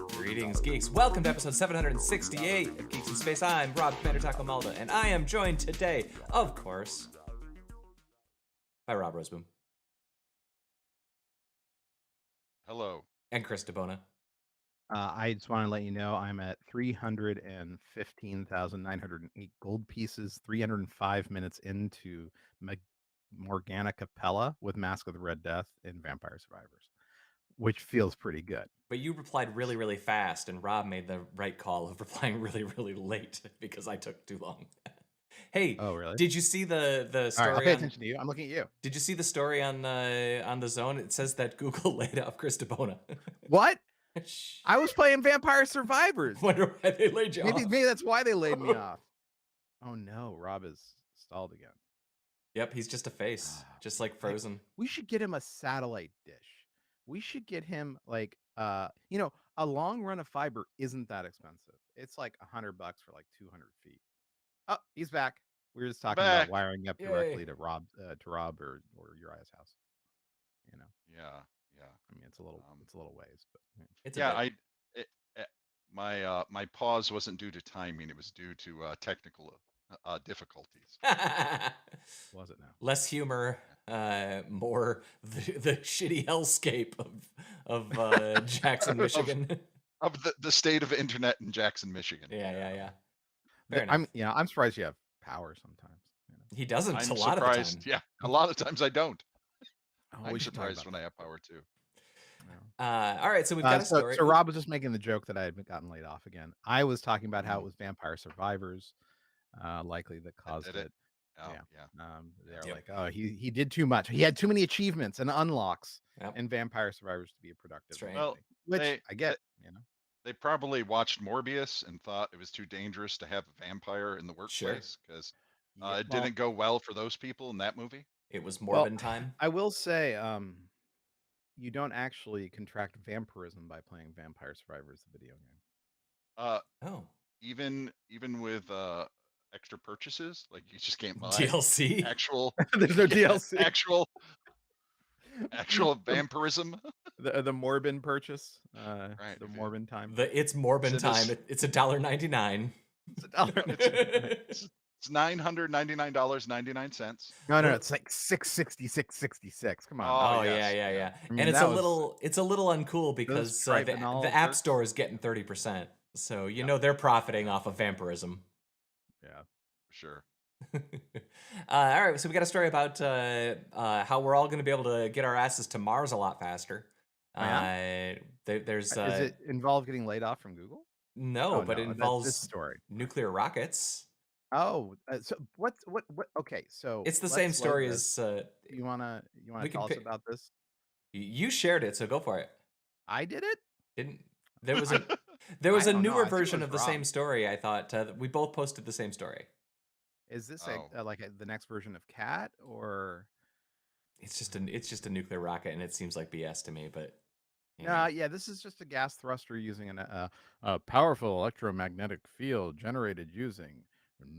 Greetings, geeks. Welcome to episode 768 of Geeks in Space. I'm Rob Commander Tacomalda, and I am joined today, of course, by Rob Roseboom. Hello. And Chris DeBona. I just want to let you know I'm at 315,908 gold pieces, 305 minutes into Morgana Capella with Mask of the Red Death and Vampire Survivors, which feels pretty good. But you replied really, really fast, and Rob made the right call of replying really, really late because I took too long. Hey, oh really? Did you see the story? All right, I'll pay attention to you. I'm looking at you. Did you see the story on the Zone? It says that Google laid off Chris DeBona. What? I was playing Vampire Survivors. Wonder why they laid you off. Maybe that's why they laid me off. Oh no, Rob is stalled again. Yep, he's just a face, just like Frozen. We should get him a satellite dish. We should get him like a long run of fiber isn't that expensive. It's like $100 for like 200 feet. Oh, he's back. We were just talking about wiring up directly to Rob or Uriah's house. You know. Yeah. I mean, it's a little ways, but it's my pause wasn't due to timing; it was due to technical difficulties. Was it now? Less humor, more the shitty hellscape of Jackson, Michigan. of the state of internet in Jackson, Michigan. Yeah. I'm surprised you have power sometimes. You know? He doesn't. I'm a lot surprised. Of the time. Yeah, a lot of times I don't. I'm surprised when I have power too. All right, so we've got a story. So Rob was just making the joke that I had gotten laid off again. I was talking about how it was Vampire Survivors, likely that caused it. They're like, oh, he did too much. He had too many achievements and unlocks in Vampire Survivors to be a productive. Right. Well, which I get. They probably watched Morbius and thought it was too dangerous to have a vampire in the workplace because it didn't go well for those people in that movie. It was Morbin time. I will say, you don't actually contract vampirism by playing Vampire Survivors, the video game. Even with extra purchases, like you just can't buy DLC. Actual. There's no DLC. Actual vampirism. The Morbin purchase. Right. The Morbin time. It's Morbin time. It's $1.99. It's $1.99. It's $999.99. No, it's like $666.66. Come on. Oh yeah. I mean, and it's a little uncool because the App Store is getting 30%. So they're profiting off of vampirism. Yeah, sure. All right, so we got a story about how we're all going to be able to get our asses to Mars a lot faster. Does it involve getting laid off from Google? No, but it involves this story. Nuclear rockets. Oh, so what? Okay, so it's the same story as. You wanna tell us about this? You shared it, so go for it. I did it. There was a newer version of the same story. I thought we both posted the same story. Is this the next version of Cat, or it's just a nuclear rocket, and it seems like BS to me, but. This is just a gas thruster using a powerful electromagnetic field generated using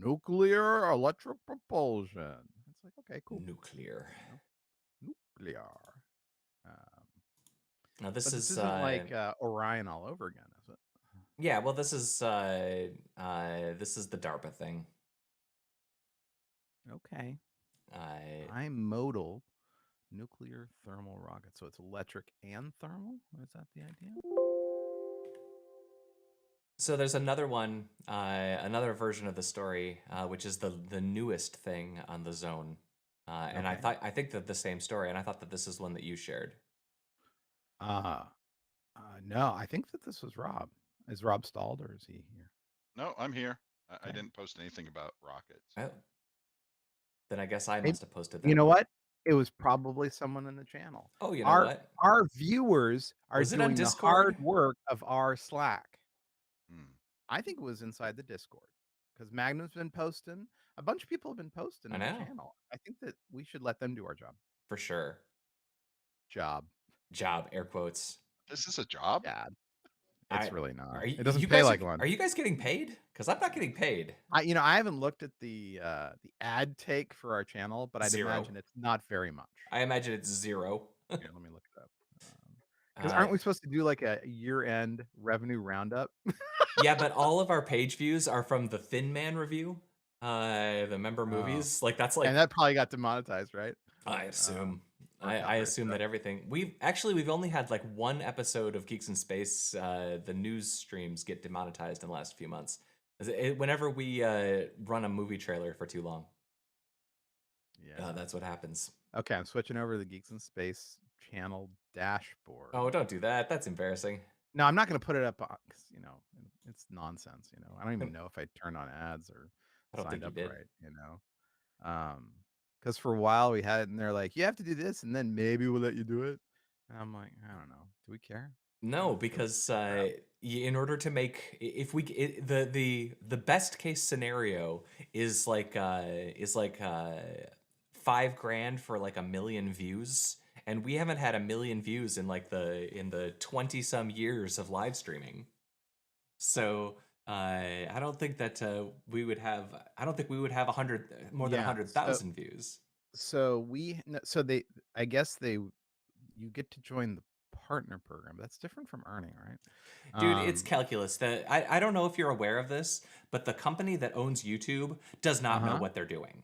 nuclear electric propulsion. It's like, okay, cool. Nuclear. Now this isn't like Orion all over again, is it? Yeah, well, this is the DARPA thing. Okay. Bimodal nuclear thermal rocket. So it's electric and thermal? Is that the idea? So there's another one, another version of the story, which is the newest thing on the Zone. And I think that the same story, and I thought that this is one that you shared. No, I think that this was Rob. Is Rob stalled, or is he here? No, I'm here. I didn't post anything about rockets. Oh. Then I guess I must have posted that. You know what? It was probably someone in the channel. Oh, you know what? Our viewers are doing the hard work of our Slack. I think it was inside the Discord because Magnum's been posting. A bunch of people have been posting on the channel. I think that we should let them do our job. For sure. Job, air quotes. This is a job? Yeah. It's really not. Are you, It doesn't you pay guys like are lunch. you guys getting paid? Because I'm not getting paid. I haven't looked at the ad take for our channel, but I'd 0. imagine it's not very much. I imagine it's 0. Here, let me look it up. Because aren't Uh, we supposed to do like a year-end revenue roundup? yeah, but all of our page views are from the Thin Man review, the member Oh. movies. Like that's And like that probably got demonetized, right? I assume. Or I assume copyright that everything we've only had like one episode of Geeks in Space. The news streams get demonetized in the last few months. Whenever we run a movie trailer for too long, Yeah. that's what happens. Okay, I'm switching over to the Geeks in Space channel dashboard. Oh, don't do that. That's embarrassing. No, I'm not going to put it up because it's nonsense. I don't even know if I turned on ads or I don't signed think you up did. right. Because for a while we had it, and they're like, you have to do this, and then maybe we'll let you do it. And I'm like, I don't know. Do we care? No, because in order to make if we the best case scenario is like $5,000 for like 1 million views, and we haven't had 1 million views in like the 20 some years of live streaming. So I don't think that we would have. I don't think we would have more than 100,000 views. So I guess you get to join the partner program. That's different from earning, right? Dude, it's calculus. I don't know if you're aware of this, but the company that owns YouTube does not know what they're doing.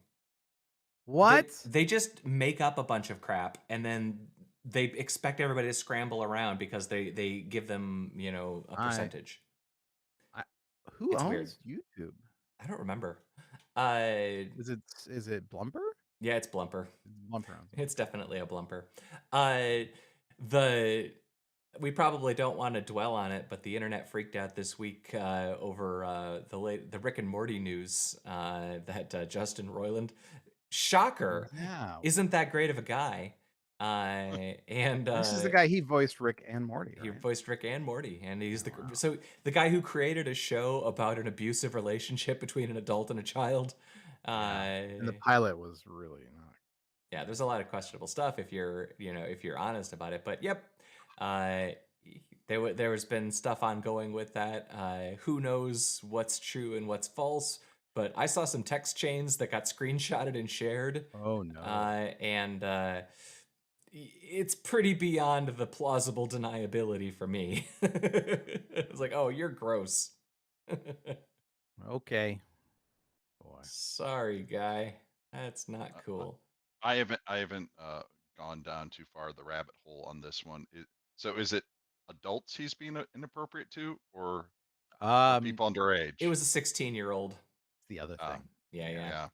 What? They just make up a bunch of crap, and then they expect everybody to scramble around because they give them, a percentage. Who It's owns weird. YouTube? I don't remember. Is it Blumper? Yeah, it's Blumper. Blumper owns it. It's definitely a Blumper. We probably don't want to dwell on it, but the internet freaked out this week over the Rick and Morty news that Justin Roiland, shocker, isn't that great of a guy. And this is the guy he voiced Rick and Morty. Right? He voiced Rick and Morty, and he's the guy who created a show about an abusive relationship between an adult and a child. And the pilot was really not. Yeah, there's a lot of questionable stuff if you're honest about it. But yep, there's been stuff ongoing with that. Who knows what's true and what's false? But I saw some text chains that got screenshotted and shared. Oh no! And it's pretty beyond the plausible deniability for me. It's like, oh, you're gross. Okay. Boy. Sorry, guy. That's not cool. I haven't gone down too far the rabbit hole on this one. So is it adults he's being inappropriate to, or people underage? It was a 16-year-old. The other thing. Yeah.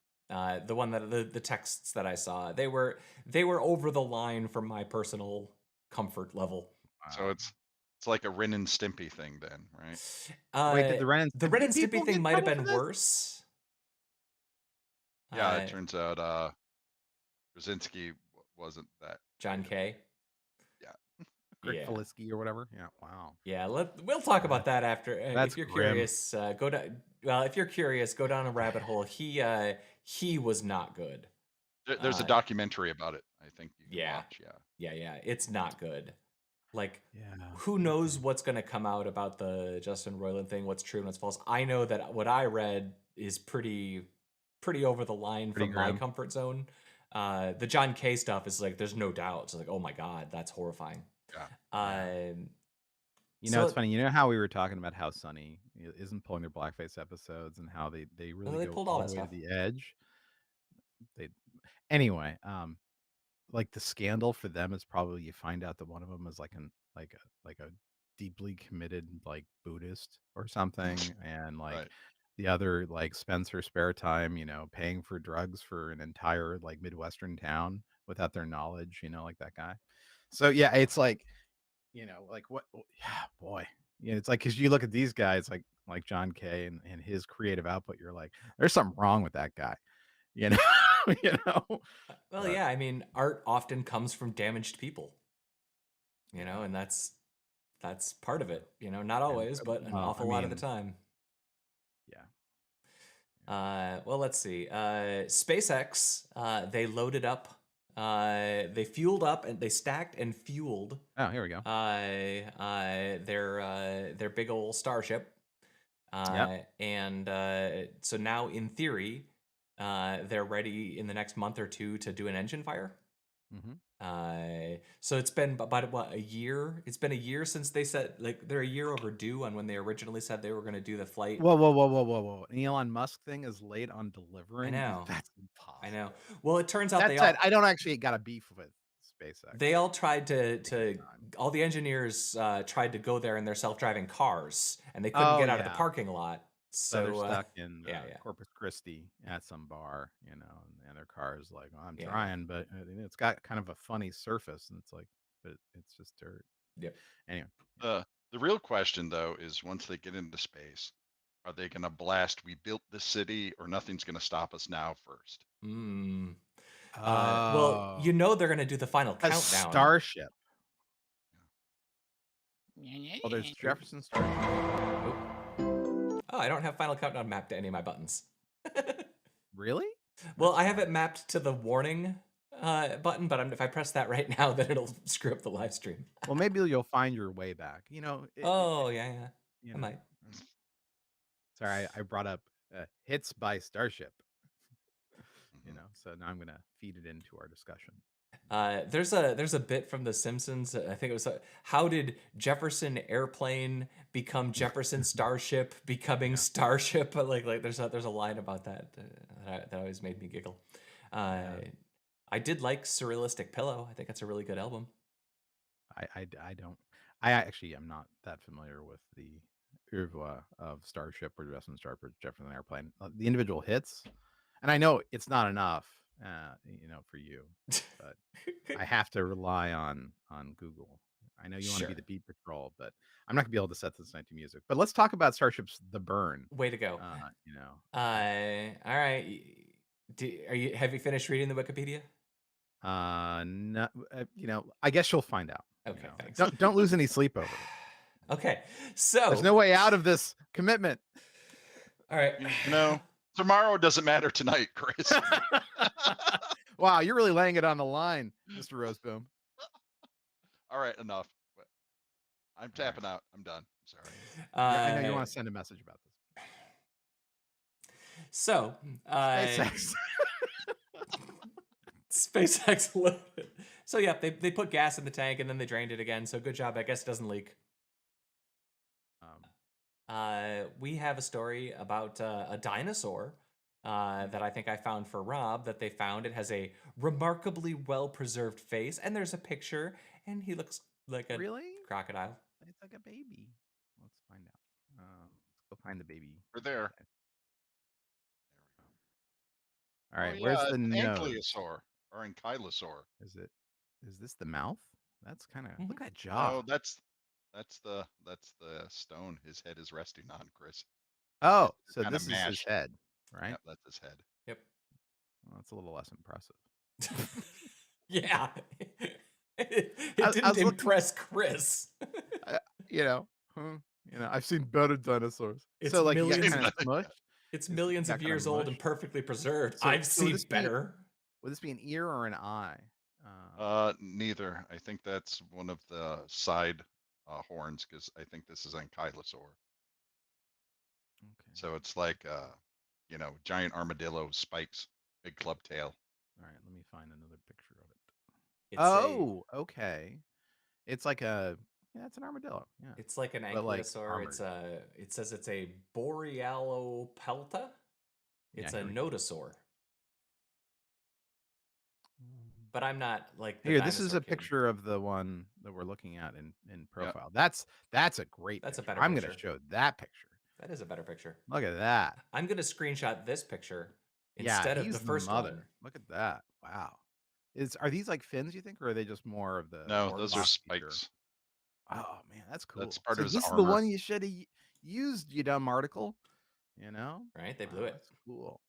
The one that the texts that I saw, they were over the line from my personal comfort level. So it's like a Ren and Stimpy thing, then, right? Wait, did the Ren and Stimpy thing might have been worse. Yeah, it turns out Brzezinski wasn't that. John K. Yeah. Greg Feliski or whatever. Yeah. Wow. Yeah. We'll talk about that after. If you're curious, go down. Well, if you're curious, go down a rabbit hole. He was not good. There's a documentary about it, I think you can watch. Yeah. It's not good. Like, who knows what's going to come out about the Justin Roiland thing? What's true and what's false? I know that what I read is pretty over the line from my comfort zone. The John K stuff is like, there's no doubt. It's like, oh my God, that's horrifying. Yeah. It's funny. You know how we were talking about how Sunny isn't pulling their blackface episodes and how they really go all the way to the edge. Anyway, like the scandal for them is probably you find out that one of them is like a deeply committed like Buddhist or something, and like the other like spends her spare time, paying for drugs for an entire like Midwestern town without their knowledge, like that guy. So yeah, it's like, like what? Yeah, boy. It's like, because you look at these guys like John K and his creative output, you're like, there's something wrong with that guy, Well, yeah, I mean, art often comes from damaged people, and that's part of it, not always, but an awful lot of the time. Yeah. Well, let's see. SpaceX, they loaded up. They fueled up and they stacked and fueled. Oh, here we go. their big old Starship. And so now, in theory, they're ready in the next month or two to do an engine fire. So it's been about what, a year? It's been a year since they said, like, they're a year overdue on when they originally said they were going to do the flight. Whoa! An Elon Musk thing is late on delivering. I know. That's impossible. I know. Well, it turns out that said, I don't actually got a beef with SpaceX. They all tried all the engineers tried to go there in their self-driving cars, and they couldn't get out of the parking lot. So they're stuck in Corpus Christi at some bar, and their car is like, I'm trying, but it's got kind of a funny surface, and it's like, but it's just dirt. Yep. Anyway, the real question though is, once they get into space, are they going to blast "We built this city" or "Nothing's going to stop us now" first? Well, they're going to do the final countdown. Starship. Oh, there's Jefferson Starship. Oh, I don't have final countdown mapped to any of my buttons. Really? Well, I have it mapped to the warning button, but if I press that right now, then it'll screw up the live stream. Well, maybe you'll find your way back. I might. Sorry, I brought up hits by Starship. So now I'm going to feed it into our discussion. There's a bit from The Simpsons. I think it was how did Jefferson Airplane become Jefferson Starship becoming Starship? But like there's a line about that that always made me giggle. I did like Surrealistic Pillow. I think that's a really good album. I actually am not that familiar with the oeuvre of Starship or Jefferson Airplane. The individual hits, and I know it's not enough. For you, but I have to rely on Google. I know you want to be the beat patrol, but I'm not gonna be able to set this night to music. But let's talk about Starship's The Burn. Way to go. All right. Have you finished reading the Wikipedia? No, I guess you'll find out. Okay, thanks. Don't lose any sleep over it. Okay, so there's no way out of this commitment. All right, tomorrow doesn't matter tonight, Chris. Wow, you're really laying it on the line, Mr. Roseboom. All right, enough. I'm tapping out. I'm done. I'm sorry. I know you want to send a message about this. So, SpaceX. SpaceX. So yeah, they put gas in the tank and then they drained it again. So good job. I guess it doesn't leak. We have a story about a dinosaur that I think I found for Rob that they found. It has a remarkably well-preserved face, and there's a picture, and he looks like a crocodile. It's like a baby. Let's find out. Let's go find the baby. We're there. All right, where's the nose? Ankylosaur or ankylosaur? Is this the mouth? That's kind of look at that jaw. Oh, that's the stone his head is resting on, Chris. Oh, so this is his head, right? Yep, that's his head. Yep. Well, that's a little less impressive. Yeah. It didn't impress Chris. I've seen better dinosaurs. It's so like millions, kind of smushed. It's millions of years old and perfectly preserved. So, I've seen better. Would this be an ear or an eye? Neither. I think that's one of the side horns, because I think this is ankylosaur. Okay. So it's like giant armadillo spikes, big club tail. All right, let me find another picture of it. Okay. It's like it's an armadillo. Yeah. It's like an ankylosaur. It says it's a borealopelta. It's a nodosaur. But I'm not like here. This is a picture of the one that we're looking at in profile. Yep. That's a great. That's picture. A better. I'm going to show that picture. That is a better picture. Look at that. I'm going to screenshot this picture instead of the first one. Look at that. Wow. Are these like fins, you think, or are they just more of the? No, those are spikes. Oh man, that's cool. That's part of his this armor. Is the one you should have used, you dumb article. Right? They blew it. That's cool.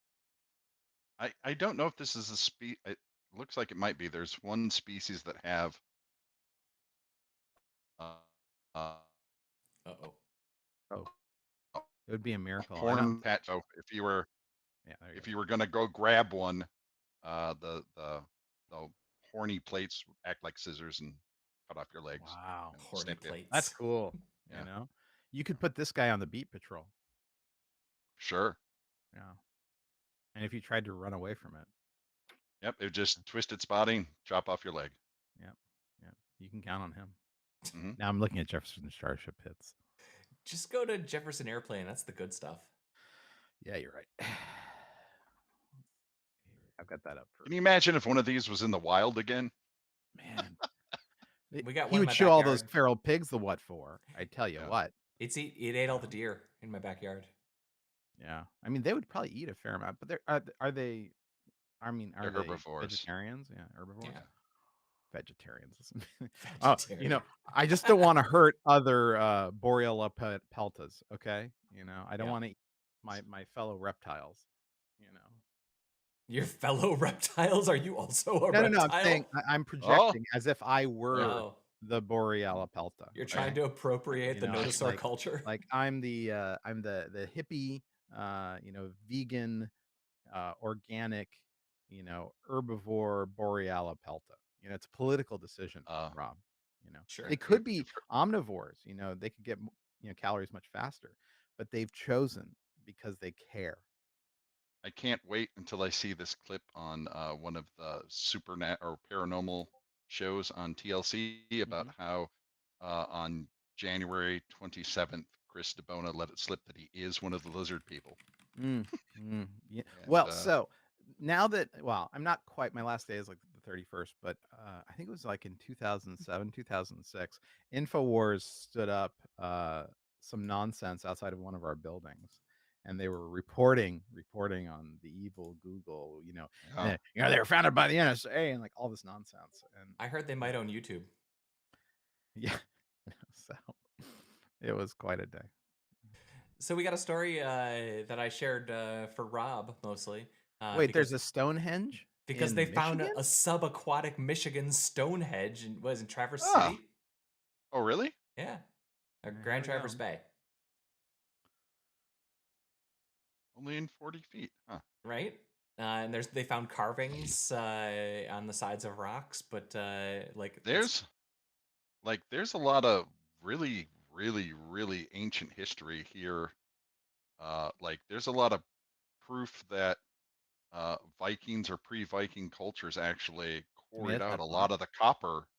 I don't know if this is a species. It looks like it might be. There's one species that have. Oh, it would be a miracle. Horn patch. So if you were going to go grab one, the horny plates act like scissors and cut off your legs. Wow, horny plates. That's cool. You could put this guy on the beat patrol. Sure. Yeah. And if you tried to run away from it. Yep. It just twisted spotting, chop off your leg. Yep. Yep. You can count on him. Mm-hmm. Now I'm looking at Jefferson Starship hits. Just go to Jefferson Airplane. That's the good stuff. Yeah, you're right. I've got that up for. Can you imagine if one of these was in the wild again? Man. We got he one in would my show all backyard. those feral pigs the what for. I tell you what. It ate all the deer in my backyard. Yeah. I mean, they would probably eat a fair amount, but are they? I mean, are They're they herbivores. vegetarians? Yeah, herbivores. Yeah. Vegetarians. Vegetarian. You know, I just don't want to hurt other boreal peltas. Okay, you know, I don't want to eat my fellow reptiles. You know, your fellow reptiles. Are you also a reptile? No. I'm saying I'm projecting as if I were the boreal pelta. You're trying to appropriate the dinosaur culture. Like I'm the hippie, vegan, organic, herbivore boreal pelta. You know, it's a political decision, Rob. You know, sure. They could be omnivores. You know, they could get calories much faster, but they've chosen because they care. I can't wait until I see this clip on one of the or paranormal shows on TLC about how on January 27th, Chris DeBona let it slip that he is one of the lizard people. Yeah. And, well, so now that, I'm not quite, my last day is like the 31st, but I think it was like in 2007, 2006, InfoWars stood up some nonsense outside of one of our buildings. And they were reporting on the evil Google, they were founded by the NSA and like all this nonsense. And I heard they might own YouTube. Yeah. So it was quite a day. So we got a story that I shared for Rob mostly. Wait, there's a Stonehenge? Because they found a subaquatic Michigan Stonehenge in Traverse City. Oh, really? Yeah. Grand Traverse Bay. Only in 40 feet, huh? Right? And they found carvings on the sides of rocks, but there's a lot of really, really, really ancient history here. There's a lot of proof that Vikings or pre-Viking cultures actually quarried out a lot of the copper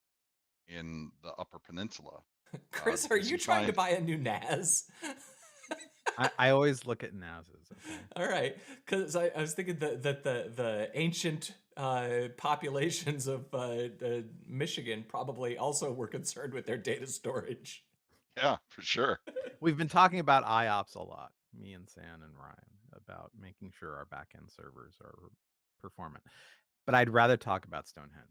in the Upper Peninsula. Chris, are you trying to buy a new NAS? I always look at NASs. Okay. All right, because I was thinking that the ancient populations of Michigan probably also were concerned with their data storage. Yeah, for sure. We've been talking about IOPS a lot, me and San and Ryan, about making sure our backend servers are performant. But I'd rather talk about Stonehenge.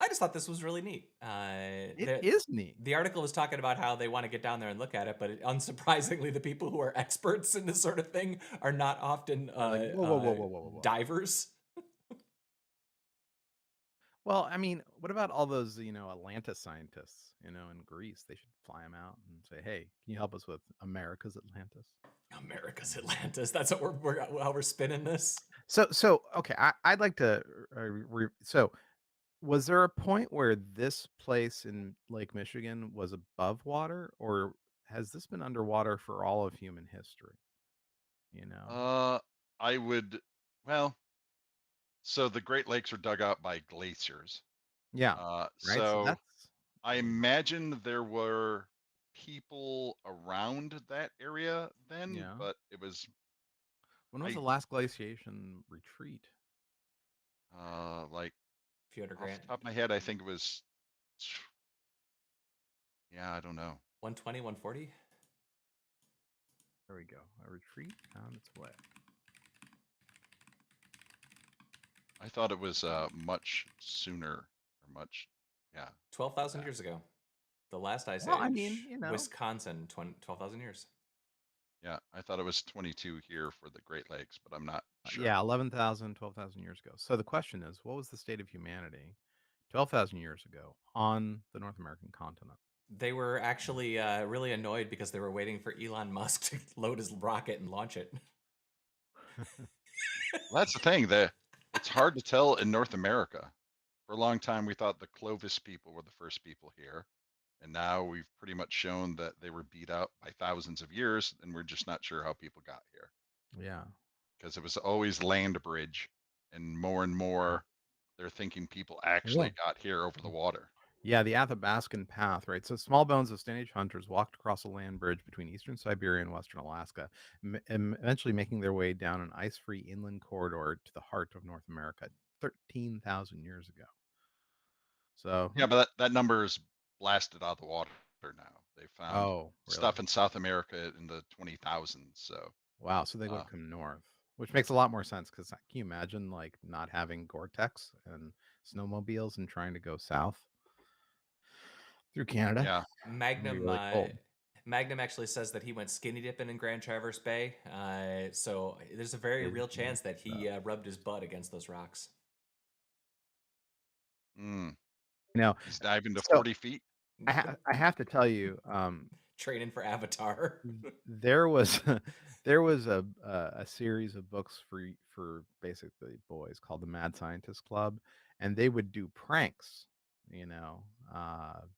I just thought this was really neat. It is neat. The article was talking about how they want to get down there and look at it, but unsurprisingly, the people who are experts in this sort of thing are not often whoa. divers. Well, I mean, what about all those, Atlantis scientists, in Greece? They should fly them out and say, hey, can you help us with America's Atlantis? America's Atlantis. That's what how we're spinning this. So okay, I'd like to. Was there a point where this place in Lake Michigan was above water, or has this been underwater for all of human history? I would. Well, so the Great Lakes are dug out by glaciers. Yeah. Right. So I imagine there were people around that area then, but it was. When was the last glaciation retreat? Fjord off the top of my head, I think it was. Yeah, I don't know. 120, 140. There we go. A retreat on its way. I thought it was much sooner, or much, 12,000 years ago. The last ice age. I mean, Wisconsin, 12,000 years. Yeah, I thought it was 22 here for the Great Lakes, but I'm not sure. Yeah, 11,000, 12,000 years ago. So the question is, what was the state of humanity 12,000 years ago on the North American continent? They were actually really annoyed because they were waiting for Elon Musk to load his rocket and launch it. Well, that's the thing. It's hard to tell in North America. For a long time, we thought the Clovis people were the first people here. And now we've pretty much shown that they were beat up by thousands of years, and we're just not sure how people got here. Yeah. Because it was always land bridge, and more they're thinking people actually got here over the water. Yeah, the Athabascan Path, right? So small bones of Stonehenge hunters walked across a land bridge between eastern Siberia and western Alaska, eventually making their way down an ice-free inland corridor to the heart of North America 13,000 years ago. So yeah, but that number is blasted out of the water now. They found stuff in South America in the 20,000s. So wow, so they would come north, which makes a lot more sense because can you imagine like not having Gore-Tex and snowmobiles and trying to go south through Canada? Yeah, Magnum. Really cold. Magnum actually says that he went skinny dipping in Grand Traverse Bay. So there's a very real chance that he rubbed his butt against those rocks. Now he's diving to 40 feet. I have to tell you, training for Avatar. there was a series of books for basically boys called the Mad Scientist Club, and they would do pranks,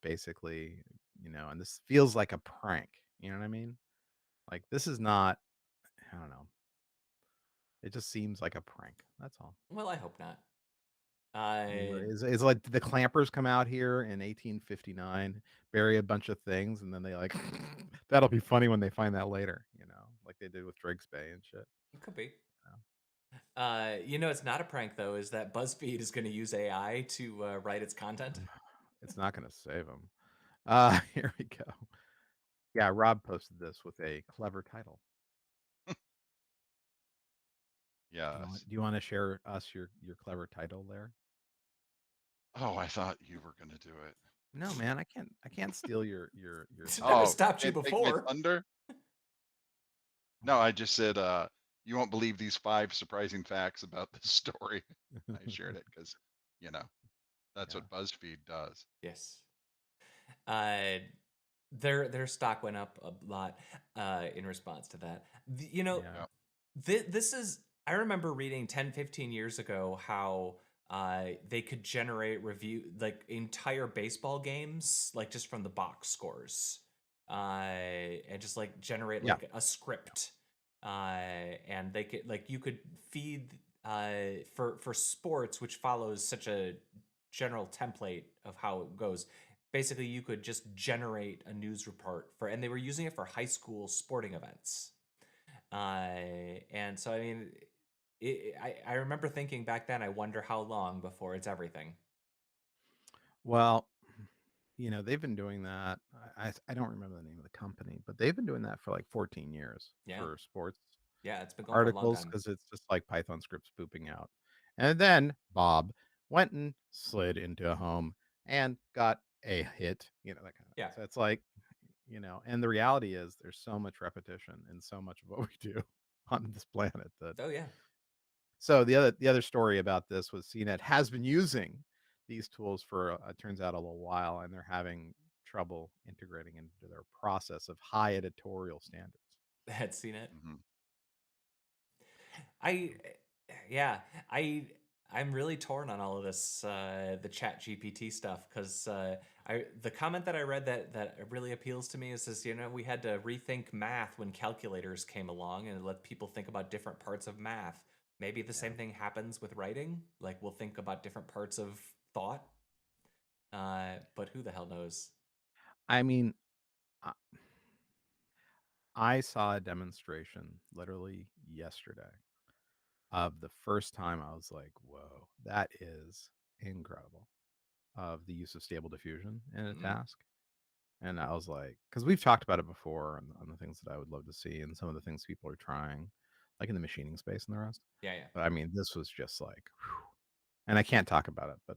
basically, and this feels like a prank. You know what I mean? Like this is not. I don't know. It just seems like a prank. That's all. Well, I hope not. It's like the clampers come out here in 1859, bury a bunch of things, and then they like that'll be funny when they find that later, like they did with Drake's Bay and shit. It could be. It's not a prank though. Is that Buzzfeed is going to use AI to write its content? It's not going to save them. Here we go. Yeah, Rob posted this with a clever title. Yeah. Do you want to share us your clever title there? Oh, I thought you were going to do it. No, man, I can't steal your. Never stopped you before. Thunder. No, I just said you won't believe these 5 surprising facts about this story. I shared it because that's what BuzzFeed does. Yes. Their stock went up a lot in response to that. This is, I remember reading 10, 15 years ago how they could generate like entire baseball games, like just from the box scores, and just like generate like a script. And they could, like, you could feed for sports, which follows such a general template of how it goes. Basically, you could just generate a news report and they were using it for high school sporting events. And so, I mean, I remember thinking back then, I wonder how long before it's everything. Well, they've been doing that. I don't remember the name of the company, but they've been doing that for like 14 years for sports. Yeah, it's been going articles because it's just like Python scripts pooping out. And then Bob went and slid into a home and got a hit, that kind of thing. So it's like, and the reality is there's so much repetition in so much of what we do on this planet that. Oh yeah. So the other story about this was CNET has been using these tools for turns out a little while, and they're having trouble integrating into their process of high editorial standards. Had CNET. Mm-hmm. I'm really torn on all of this, the Chat GPT stuff, because the comment that I read that really appeals to me is we had to rethink math when calculators came along and let people think about different parts of math. Maybe the same thing happens with writing. Like we'll think about different parts of thought, but who the hell knows? I mean, I saw a demonstration literally yesterday of the first time I was like, whoa, that is incredible, of the use of stable diffusion in a task. And I was like, because we've talked about it before on the things that I would love to see and some of the things people are trying, like in the machining space and the rest. Yeah. But I mean, this was just like, whew. And I can't talk about it, but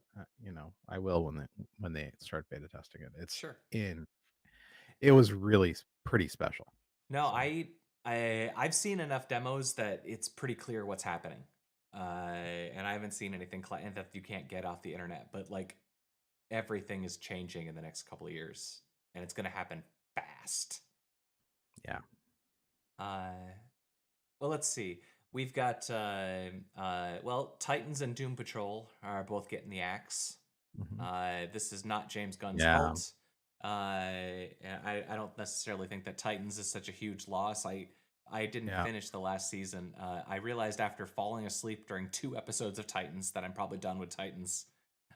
I will when they start beta testing it. It's it was really pretty special. No, so. I've seen enough demos that it's pretty clear what's happening, and I haven't seen anything that you can't get off the internet. But like everything is changing in the next couple of years, and it's going to happen fast. Yeah. Well, let's see. We've got Titans and Doom Patrol are both getting the axe. Mm-hmm. This is not James Gunn's fault. I don't necessarily think that Titans is such a huge loss. I didn't finish the last season. I realized after falling asleep during 2 episodes of Titans that I'm probably done with Titans.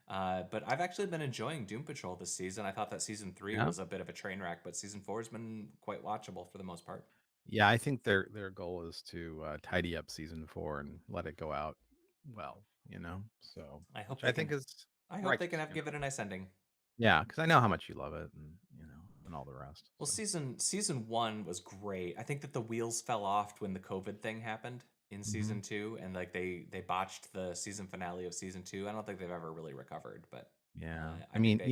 But I've actually been enjoying Doom Patrol this season. I thought that season 3 was a bit of a train wreck, but season 4 has been quite watchable for the most part. Yeah, I think their goal is to tidy up season 4 and let it go out well, So I hope I think is I hope right. they can give it a nice ending. Yeah, because I know how much you love it, and and all the rest. Well, so. season 1 was great. I think that the wheels fell off when the COVID thing happened in season 2, and like they botched the season finale of season 2. I don't think they've ever really recovered, but Yeah, I mean, do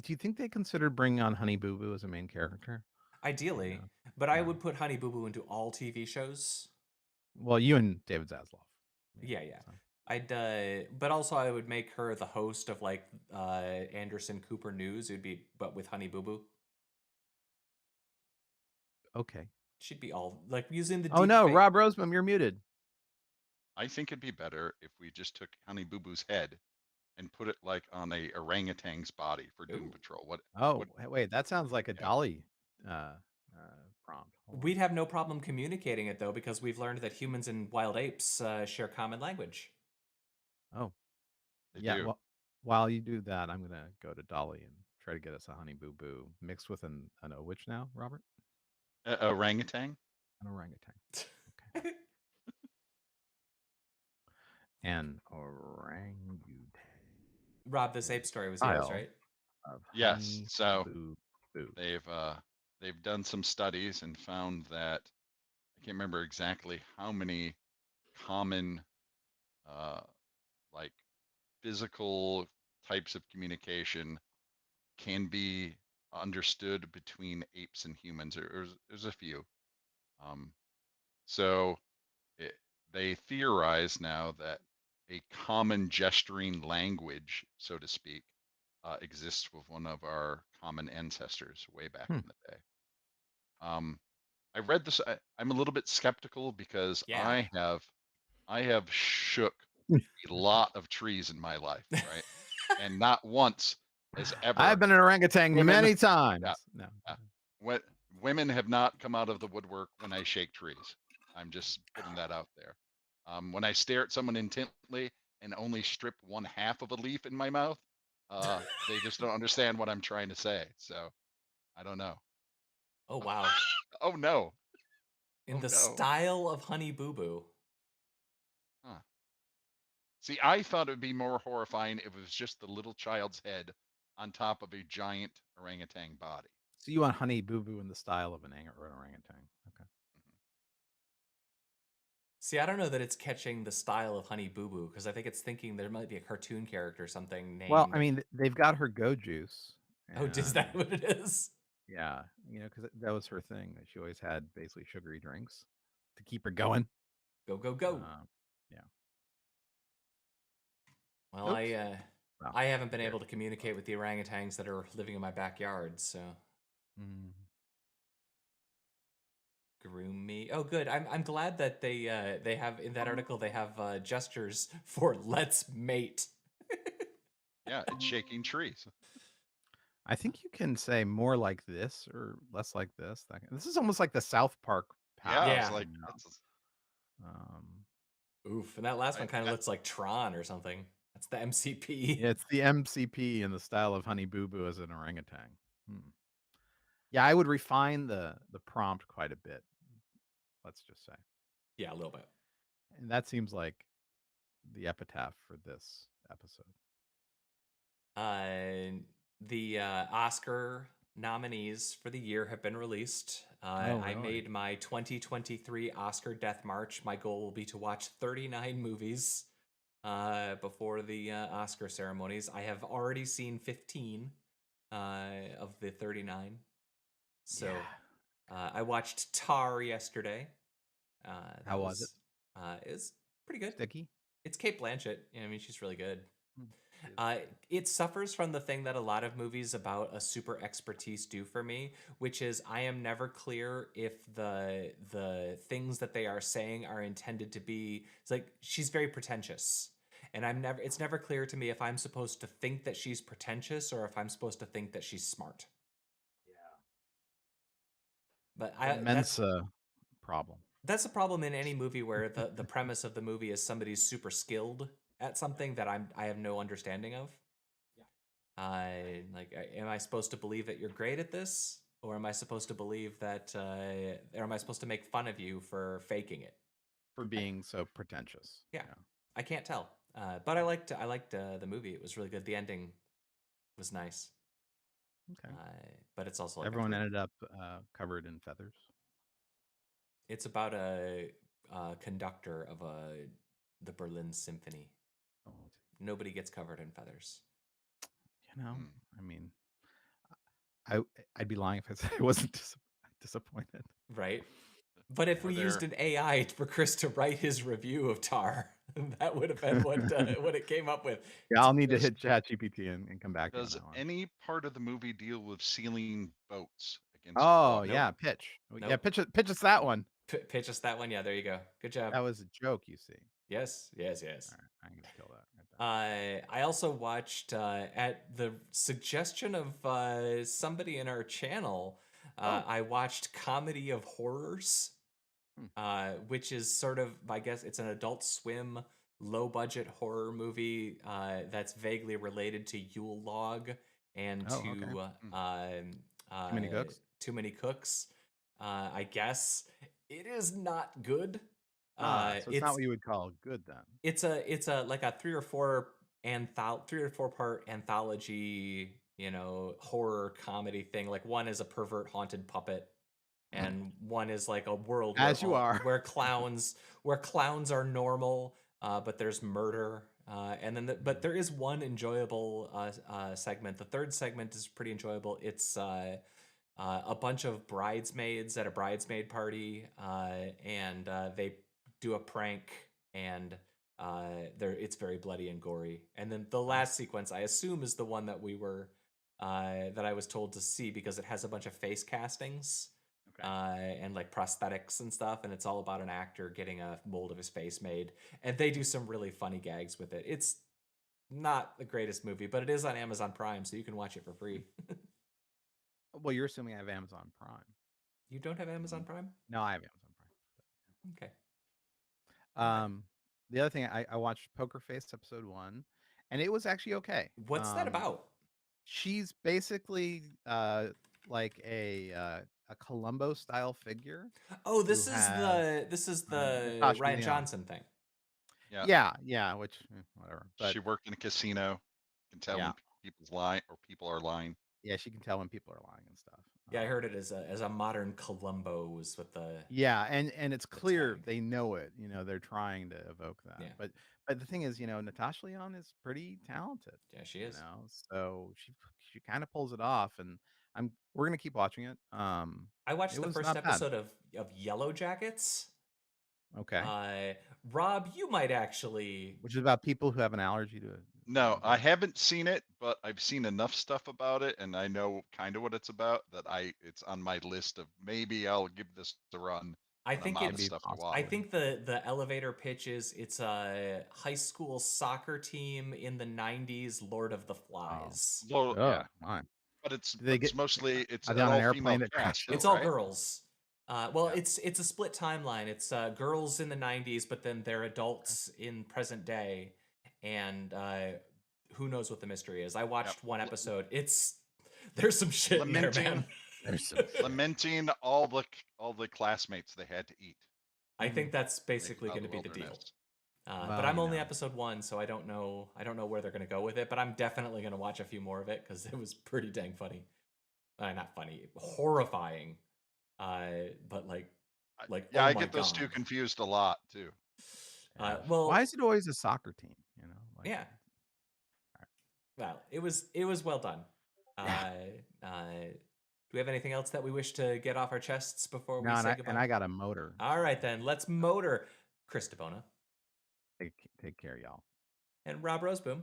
you think they considered bringing on Honey Boo Boo as a main character? Ideally, but I would put Honey Boo Boo into all TV shows. Well, you and David Zaslav. Yeah. So. I'd, but also I would make her the host of like Anderson Cooper News. It'd be, but with Honey Boo Boo. Okay. She'd be all like using the. Oh no, Rob Roseman, you're muted. I think it'd be better if we just took Honey Boo Boo's head and put it like on a orangutan's body for Doom Patrol. Wait, that sounds like a Dolly prompt. We'd have no problem communicating it though, because we've learned that humans and wild apes share common language. Oh, they do. Well, while you do that, I'm gonna go to Dolly and try to get us a Honey Boo Boo mixed with an which now, Robert? Orangutan. An orangutan. Okay. An orangutan. Rob, this ape story was yours, right? Yes. So they've done some studies and found that I can't remember exactly how many common like physical types of communication can be understood between apes and humans. There's a few. So they theorize now that a common gesturing language, so to speak, exists with one of our common ancestors way back in the day. I read this. I'm a little bit skeptical because I have shook a lot of trees in my life, right? And not once has ever. I've been an orangutan many times. Yeah, no. Women have not come out of the woodwork when I shake trees. I'm just putting that out there. When I stare at someone intently and only strip one half of a leaf in my mouth, they just don't understand what I'm trying to say. So I don't know. Oh wow. Oh no. In the style of Honey Boo Boo. Huh. See, I thought it would be more horrifying if it was just the little child's head on top of a giant orangutan body. So you want Honey Boo Boo in the style of an orangutan? Okay. See, I don't know that it's catching the style of Honey Boo Boo because I think it's thinking there might be a cartoon character or something named. Well, I mean, they've got her Go Juice. Oh, is that what it is? Yeah, because that was her thing. She always had basically sugary drinks to keep her going. Go. Yeah. Well, I haven't been able to communicate with the orangutans that are living in my backyard, so. Groom me. Oh, good. I'm glad that they have in that article they have gestures for let's mate. Yeah, it's shaking trees. I think you can say more like this or less like this. This is almost like the South Park path. Yeah, it's like oof, and that last one kind of looks like Tron or something. That's the MCP. Yeah, it's the MCP in the style of Honey Boo Boo as an orangutan. Yeah, I would refine the prompt quite a bit. Let's just say. Yeah, a little bit. And that seems like the epitaph for this episode. The Oscar nominees for the year have been released. Really? I made my 2023 Oscar Death March. My goal will be to watch 39 movies before the Oscar ceremonies. I have already seen 15 of the 39. So I watched Tar yesterday. How was it? It's pretty good. Sticky? It's Cate Blanchett. I mean, she's really good. It suffers from the thing that a lot of movies about a super expertise do for me, which is I am never clear if the things that they are saying are intended to be. It's like she's very pretentious, and it's never clear to me if I'm supposed to think that she's pretentious or if I'm supposed to think that she's smart. But Mensa problem. That's a problem in any movie where the premise of the movie is somebody's super skilled at something that I have no understanding of. Am I supposed to believe that you're great at this, or am I supposed to believe that, or am I supposed to make fun of you for faking it, for being so pretentious? Yeah. I can't tell. But I liked the movie. It was really good. The ending was nice. Okay. But it's also like everyone ended up covered in feathers. It's about a conductor of the Berlin Symphony. Oh. Nobody gets covered in feathers. You know, I mean, I'd be lying if I said I wasn't disappointed. Right. But if we used an AI for Chris to write his review of Tar, that would have been what it came up with. Yeah, I'll need to hit ChatGPT and come back. Does any part of the movie deal with sealing boats against? Oh yeah, pitch. Nope. Yeah, pitch us that one. Pitch us that one. Yeah, there you go. Good job. That was a joke, you see. Yes. All right, I'm gonna kill that. I also watched at the suggestion of somebody in our channel. I watched Comedy of Horrors, which is sort of, I guess, it's an Adult Swim low budget horror movie that's vaguely related to Yule Log and Too Many Cooks. Too Many Cooks. I guess it is not good. So it's not what you would call good then. It's a like a 3 or 4 part anthology, horror comedy thing. Like one is a pervert haunted puppet, and one is like a world where clowns are normal, but there's murder. And then but there is one enjoyable segment. The third segment is pretty enjoyable. It's a bunch of bridesmaids at a bridesmaid party, and they do a prank, and it's very bloody and gory. And then the last sequence, I assume, is the one that that I was told to see, because it has a bunch of face castings and like prosthetics and stuff, and it's all about an actor getting a mold of his face made, and they do some really funny gags with it. It's not the greatest movie, but it is on Amazon Prime, so you can watch it for free. Well, you're assuming I have Amazon Prime. You don't have Amazon Prime? No, I have Amazon Prime. Okay. The other thing, I watched Pokerface episode 1, and it was actually okay. What's that about? She's basically like a Columbo style figure. Oh, this is the Rian Johnson thing. Yeah, which whatever. But she worked in a casino. Can tell when people's lying or people are lying. Yeah, she can tell when people are lying and stuff. Yeah, I heard it as a modern Columbo's with the. Yeah, and it's clear they know it. They're trying to evoke that. Yeah. But the thing is, Natasha Lyonne is pretty talented. Yeah, she is. So she kind of pulls it off, and we're gonna keep watching it. I watched the first episode of Yellow Jackets. Okay. Rob, you might actually. Which is about people who have an allergy to it. No, I haven't seen it, but I've seen enough stuff about it, and I know kind of what it's about. It's on my list of maybe I'll give this a run. I think the elevator pitch is it's a high school soccer team in the 90s, Lord of the Flies. Yeah. But it's mostly an all-female cast. It's all girls. It's a split timeline. It's girls in the 90s, but then they're adults in present day, and who knows what the mystery is. I watched one episode. There's some shit in there, man. Lamenting all the classmates they had to eat. I think that's basically going to be the deal. But I'm only episode 1, so I don't know where they're going to go with it. But I'm definitely going to watch a few more of it because it was pretty dang funny. Not funny, horrifying. But like I get those two confused a lot too. Why is it always a soccer team? Yeah. Well, it was well done. Do we have anything else that we wish to get off our chests before we say goodbye? And I got a motor. All right, then. Let's motor. Chris DeBona. Take care, y'all. And Rob Roseboom.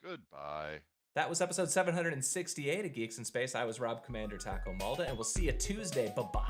Goodbye. That was episode 768 of Geeks in Space. I was Rob Commander Taco Malda, and we'll see you Tuesday. Bye-bye.